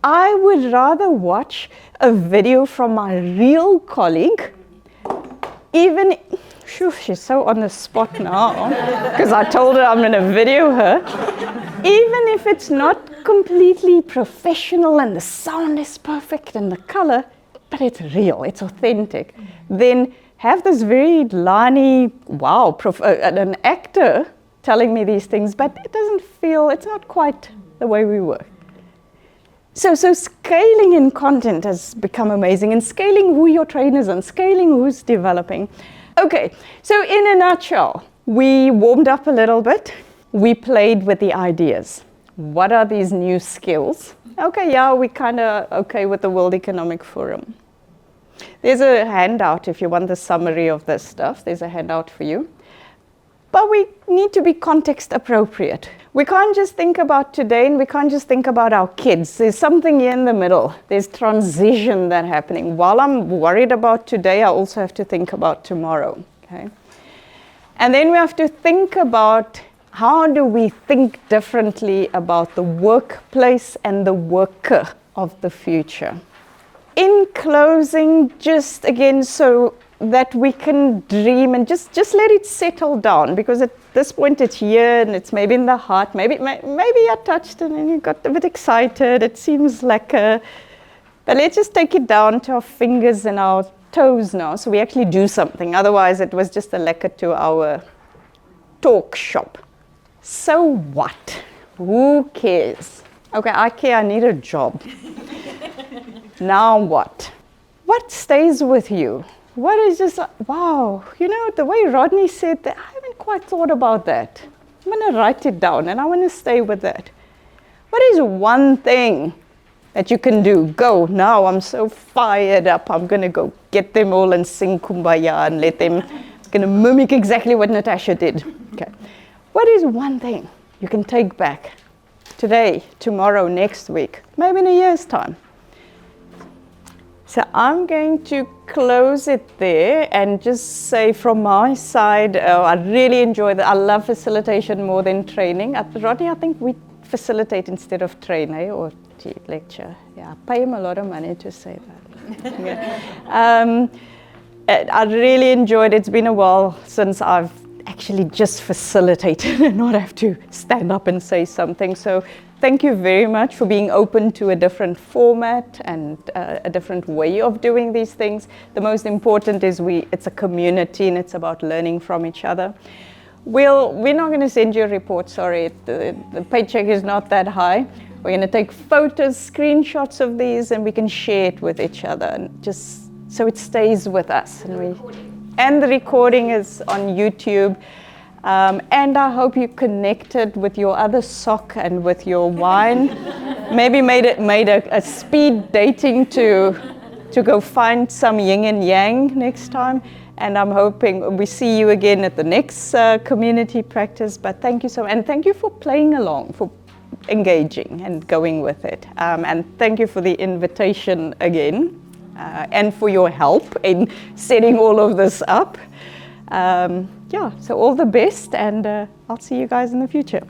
I would rather watch a video from my real colleague, even, she's so on the spot now, because I told her I'm going to video her, even if it's not completely professional and the sound is perfect and the color, but it's real, it's authentic, then have this very liney, wow, an actor telling me these things, but it doesn't feel, it's not quite the way we work. So scaling in content has become amazing, and scaling who your trainers and scaling who's developing. Okay, so in a nutshell, we warmed up a little bit. We played with the ideas. What are these new skills? Okay, yeah, we kind of okay with the World Economic Forum. There's a handout if you want the summary of this stuff. There's a handout for you. But we need to be context appropriate. We can't just think about today and we can't just think about our kids. There's something here in the middle. There's transition that's happening. While I'm worried about today, I also have to think about tomorrow. Okay? And then we have to think about how do we think differently about the workplace and the worker of the future. In closing, just again, so that we can dream and just let it settle down, because at this point it's here and it's maybe in the heart, maybe I touched and then you got a bit excited, it seems like but let's just take it down to our fingers and our toes now, so we actually do something. Otherwise it was just a lekker to our talk shop. So what? Who cares? Okay, I care, I need a job. Now what? What stays with you? What is just, wow, you know, the way Rodney said that, I haven't quite thought about that. I'm going to write it down and I want to stay with that. What is one thing that you can do? Go, now I'm so fired up, I'm going to go get them all and sing Kumbaya and let them, going to mimic exactly what Natasha did. Okay. What is one thing you can take back today, tomorrow, next week, maybe in a year's time? So I'm going to close it there and just say from my side, I really enjoy that. I love facilitation more than training. Rodney, I think we facilitate instead of train, or lecture. Yeah, I pay him a lot of money to say that. Yeah. I really enjoyed it. It's been a while since I've actually just facilitated and not have to stand up and say something. So thank you very much for being open to a different format and a different way of doing these things. The most important is it's a community and it's about learning from each other. We're not going to send you a report, sorry. The paycheck is not that high. We're going to take photos, screenshots of these, and we can share it with each other, and just so it stays with us. And the recording is on YouTube. And I hope you connected with your other sock and with your wine. Maybe made a speed dating to go find some yin and yang next time. And I'm hoping we see you again at the next community practice. But thank you so much. And thank you for playing along, for engaging and going with it. And thank you for the invitation again. And for your help in setting all of this up. Yeah, so all the best, and I'll see you guys in the future.